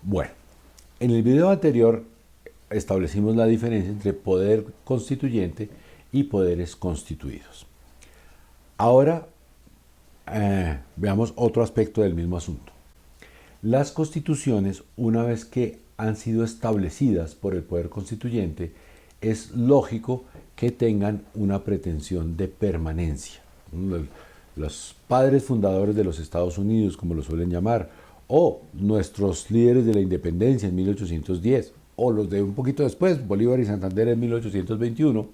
Bueno, en el video anterior establecimos la diferencia entre poder constituyente y poderes constituidos. Ahora veamos otro aspecto del mismo asunto. Las constituciones, una vez que han sido establecidas por el poder constituyente, es lógico que tengan una pretensión de permanencia. Los padres fundadores de los Estados Unidos, como lo suelen llamar, o nuestros líderes de la independencia en 1810, o los de un poquito después, Bolívar y Santander en 1821,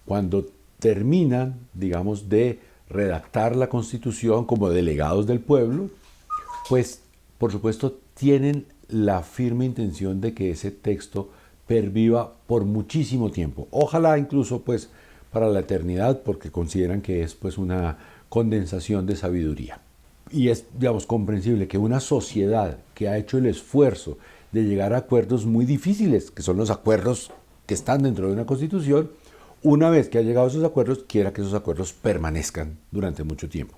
cuando terminan, digamos, de redactar la Constitución como delegados del pueblo, pues por supuesto tienen la firme intención de que ese texto perviva por muchísimo tiempo. Ojalá incluso pues para la eternidad, porque consideran que es pues una condensación de sabiduría. Y es, digamos, comprensible que una sociedad que ha hecho el esfuerzo de llegar a acuerdos muy difíciles, que son los acuerdos que están dentro de una constitución, una vez que ha llegado a esos acuerdos, quiera que esos acuerdos permanezcan durante mucho tiempo.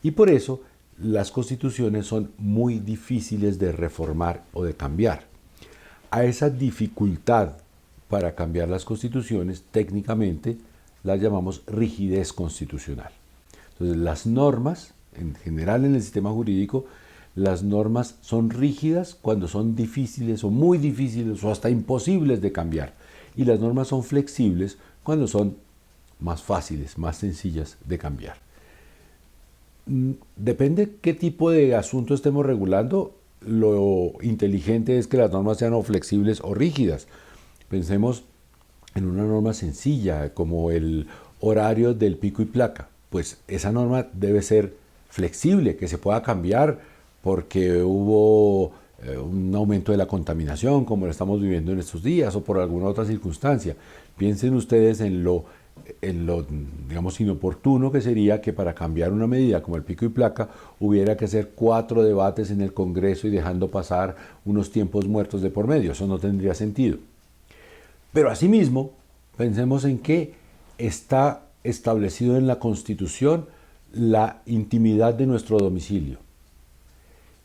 Y por eso las constituciones son muy difíciles de reformar o de cambiar. A esa dificultad para cambiar las constituciones, técnicamente las llamamos rigidez constitucional. Entonces, las normas, en general en el sistema jurídico, las normas son rígidas cuando son difíciles o muy difíciles o hasta imposibles de cambiar. Y las normas son flexibles cuando son más fáciles, más sencillas de cambiar. Depende qué tipo de asunto estemos regulando, lo inteligente es que las normas sean o flexibles o rígidas. Pensemos en una norma sencilla como el horario del pico y placa. Pues esa norma debe ser flexible, que se pueda cambiar porque hubo un aumento de la contaminación como lo estamos viviendo en estos días o por alguna otra circunstancia. Piensen ustedes en lo digamos, inoportuno que sería que para cambiar una medida como el pico y placa hubiera que hacer 4 debates en el Congreso y dejando pasar unos tiempos muertos de por medio. Eso no tendría sentido. Pero asimismo, pensemos en que está establecido en la Constitución la intimidad de nuestro domicilio.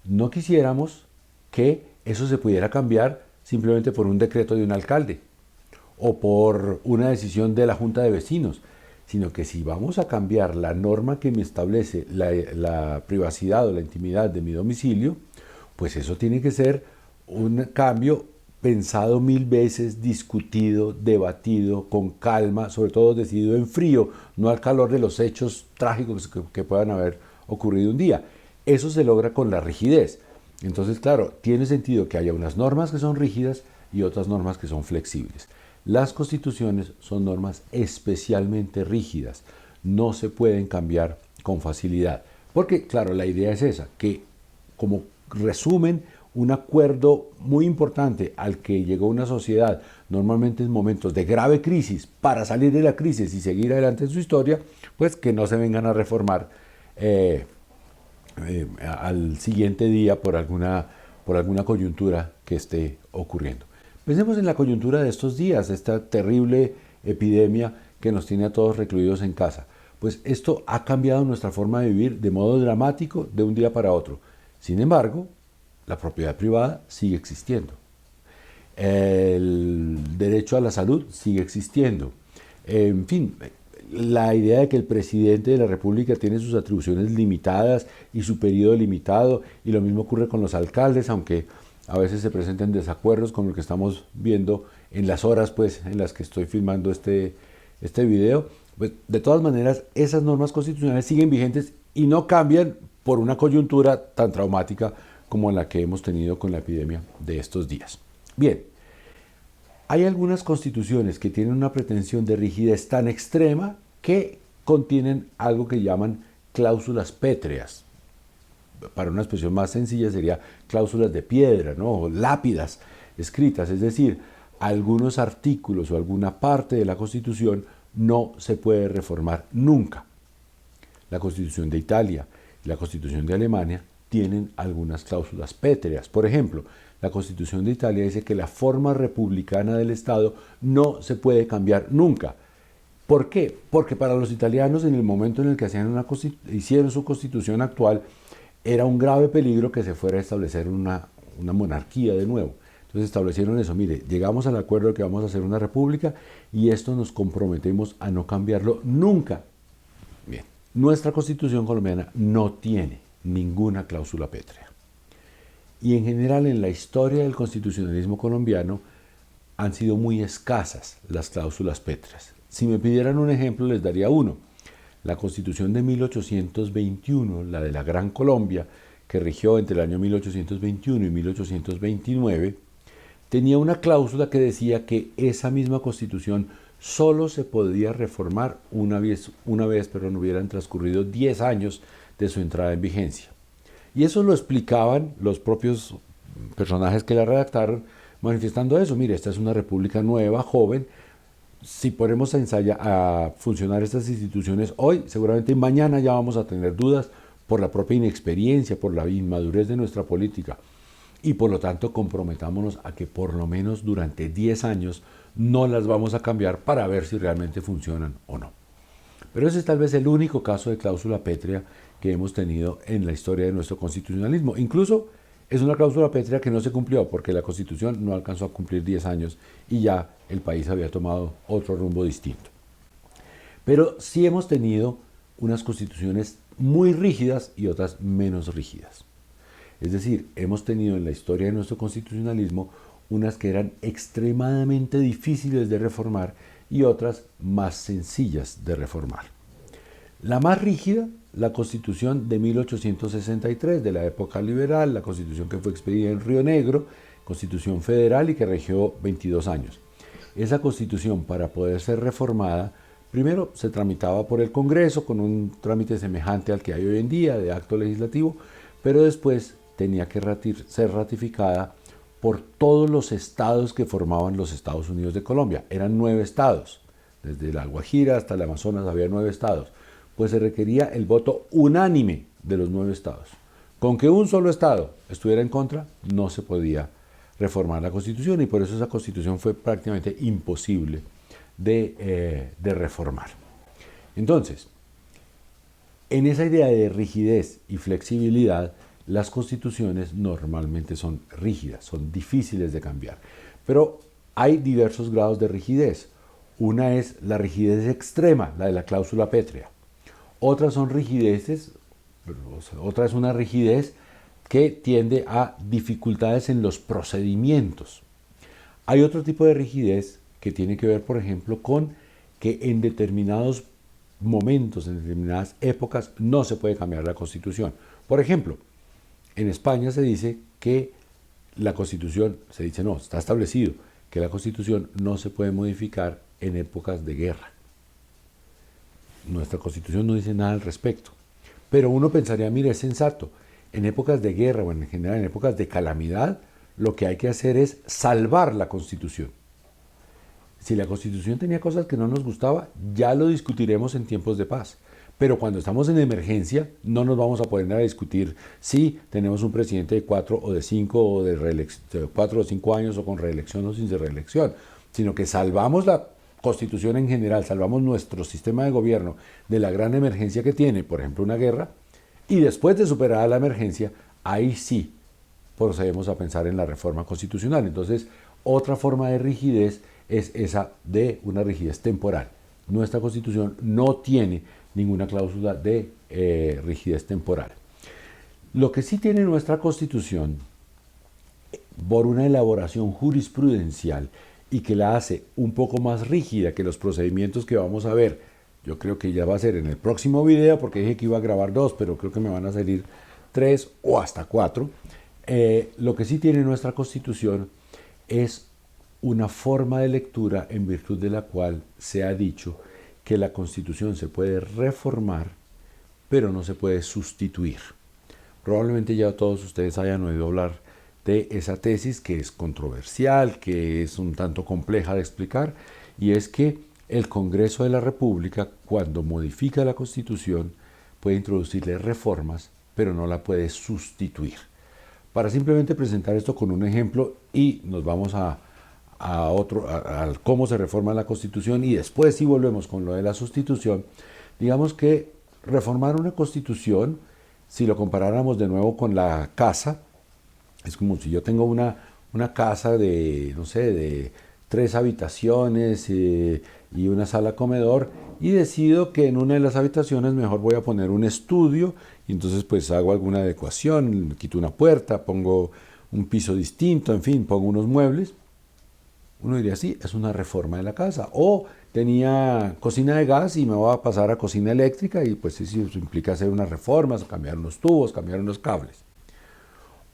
No quisiéramos que eso se pudiera cambiar simplemente por un decreto de un alcalde o por una decisión de la Junta de Vecinos, sino que si vamos a cambiar la norma que me establece la privacidad o la intimidad de mi domicilio, pues eso tiene que ser un cambio pensado 1000 veces, discutido, debatido, con calma, sobre todo decidido en frío, no al calor de los hechos trágicos que puedan haber ocurrido un día. Eso se logra con la rigidez. Entonces, claro, tiene sentido que haya unas normas que son rígidas y otras normas que son flexibles. Las constituciones son normas especialmente rígidas, no se pueden cambiar con facilidad. Porque, claro, la idea es esa, que como resumen un acuerdo muy importante al que llegó una sociedad, normalmente en momentos de grave crisis, para salir de la crisis y seguir adelante en su historia, pues que no se vengan a reformar al siguiente día por alguna coyuntura que esté ocurriendo. Pensemos en la coyuntura de estos días, esta terrible epidemia que nos tiene a todos recluidos en casa. Pues esto ha cambiado nuestra forma de vivir de modo dramático de un día para otro. Sin embargo, la propiedad privada sigue existiendo. El derecho a la salud sigue existiendo. En fin, la idea de que el presidente de la República tiene sus atribuciones limitadas y su periodo limitado, y lo mismo ocurre con los alcaldes, aunque a veces se presentan desacuerdos con lo que estamos viendo en las horas pues, en las que estoy filmando este video. Pues, de todas maneras, esas normas constitucionales siguen vigentes y no cambian por una coyuntura tan traumática como la que hemos tenido con la epidemia de estos días. Bien, hay algunas constituciones que tienen una pretensión de rigidez tan extrema que contienen algo que llaman cláusulas pétreas. Para una expresión más sencilla sería cláusulas de piedra, ¿no? O lápidas escritas, es decir, algunos artículos o alguna parte de la Constitución no se puede reformar nunca. La Constitución de Italia y la Constitución de Alemania tienen algunas cláusulas pétreas. Por ejemplo, la Constitución de Italia dice que la forma republicana del Estado no se puede cambiar nunca. ¿Por qué? Porque para los italianos, en el momento en el que hicieron su constitución actual, era un grave peligro que se fuera a establecer una monarquía de nuevo. Entonces establecieron eso, mire, llegamos al acuerdo de que vamos a hacer una república y esto nos comprometemos a no cambiarlo nunca. Bien, nuestra Constitución colombiana no tiene ninguna cláusula pétrea. Y en general en la historia del constitucionalismo colombiano han sido muy escasas las cláusulas pétreas. Si me pidieran un ejemplo les daría uno. La Constitución de 1821, la de la Gran Colombia, que rigió entre el año 1821 y 1829, tenía una cláusula que decía que esa misma Constitución solo se podía reformar una vez, pero no hubieran transcurrido 10 años de su entrada en vigencia. Y eso lo explicaban los propios personajes que la redactaron, manifestando eso. Mire, esta es una república nueva, joven. Si ponemos a funcionar estas instituciones hoy, seguramente mañana ya vamos a tener dudas por la propia inexperiencia, por la inmadurez de nuestra política. Y por lo tanto comprometámonos a que por lo menos durante 10 años no las vamos a cambiar para ver si realmente funcionan o no. Pero ese es tal vez el único caso de cláusula pétrea que hemos tenido en la historia de nuestro constitucionalismo. Incluso es una cláusula pétrea que no se cumplió porque la Constitución no alcanzó a cumplir 10 años y ya el país había tomado otro rumbo distinto. Pero sí hemos tenido unas constituciones muy rígidas y otras menos rígidas. Es decir, hemos tenido en la historia de nuestro constitucionalismo unas que eran extremadamente difíciles de reformar y otras más sencillas de reformar. La más rígida, la Constitución de 1863, de la época liberal, la Constitución que fue expedida en Río Negro, Constitución federal y que regió 22 años. Esa Constitución, para poder ser reformada, primero se tramitaba por el Congreso con un trámite semejante al que hay hoy en día de acto legislativo, pero después tenía que ser ratificada por todos los estados que formaban los Estados Unidos de Colombia. Eran 9 estados, desde la Guajira hasta el Amazonas había 9 estados. Pues se requería el voto unánime de los 9 estados. Con que un solo estado estuviera en contra, no se podía reformar la Constitución y por eso esa Constitución fue prácticamente imposible de reformar. Entonces, en esa idea de rigidez y flexibilidad, las constituciones normalmente son rígidas, son difíciles de cambiar. Pero hay diversos grados de rigidez. Una es la rigidez extrema, la de la cláusula pétrea. Otras son rigideces, otra es una rigidez que tiende a dificultades en los procedimientos. Hay otro tipo de rigidez que tiene que ver, por ejemplo, con que en determinados momentos, en determinadas épocas, no se puede cambiar la Constitución. Por ejemplo, en España se dice que la Constitución, no, está establecido que la Constitución no se puede modificar en épocas de guerra. Nuestra Constitución no dice nada al respecto. Pero uno pensaría, mire, es sensato. En épocas de guerra o en general en épocas de calamidad, lo que hay que hacer es salvar la Constitución. Si la Constitución tenía cosas que no nos gustaba, ya lo discutiremos en tiempos de paz. Pero cuando estamos en emergencia, no nos vamos a poner a discutir si tenemos un presidente de 4 o de 5 o de 4 o 5 años o con reelección o sin reelección, sino que salvamos la Constitución en general, salvamos nuestro sistema de gobierno de la gran emergencia que tiene, por ejemplo, una guerra, y después de superada la emergencia, ahí sí procedemos a pensar en la reforma constitucional. Entonces, otra forma de rigidez es esa de una rigidez temporal. Nuestra Constitución no tiene ninguna cláusula de rigidez temporal. Lo que sí tiene nuestra Constitución, por una elaboración jurisprudencial y que la hace un poco más rígida que los procedimientos que vamos a ver, yo creo que ya va a ser en el próximo video, porque dije que iba a grabar 2, pero creo que me van a salir 3 o hasta 4. Lo que sí tiene nuestra Constitución es una forma de lectura en virtud de la cual se ha dicho que la Constitución se puede reformar, pero no se puede sustituir. Probablemente ya todos ustedes hayan oído hablar de esa tesis que es controversial, que es un tanto compleja de explicar, y es que el Congreso de la República, cuando modifica la Constitución, puede introducirle reformas, pero no la puede sustituir. Para simplemente presentar esto con un ejemplo, y nos vamos a cómo se reforma la Constitución, y después si volvemos con lo de la sustitución, digamos que reformar una Constitución, si lo comparáramos de nuevo con la casa, Es como si yo tengo una casa de, no sé, de 3 habitaciones y una sala comedor y decido que en una de las habitaciones mejor voy a poner un estudio y entonces pues hago alguna adecuación, quito una puerta, pongo un piso distinto, en fin, pongo unos muebles. Uno diría, sí, es una reforma de la casa. O tenía cocina de gas y me voy a pasar a cocina eléctrica y pues sí, eso implica hacer unas reformas, cambiar unos tubos, cambiar unos cables.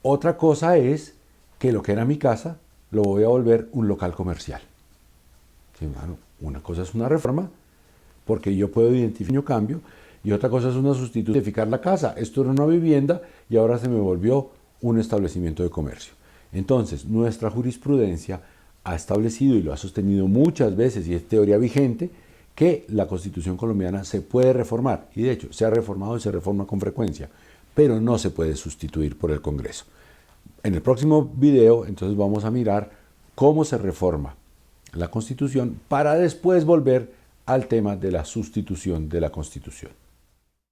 Otra cosa es que lo que era mi casa lo voy a volver un local comercial. Sí, bueno, una cosa es una reforma, porque yo puedo identificar un cambio, y otra cosa es una sustitución, identificar la casa. Esto era una vivienda y ahora se me volvió un establecimiento de comercio. Entonces, nuestra jurisprudencia ha establecido y lo ha sostenido muchas veces, y es teoría vigente, que la Constitución colombiana se puede reformar. Y de hecho, se ha reformado y se reforma con frecuencia, pero no se puede sustituir por el Congreso. En el próximo video, entonces vamos a mirar cómo se reforma la Constitución para después volver al tema de la sustitución de la Constitución.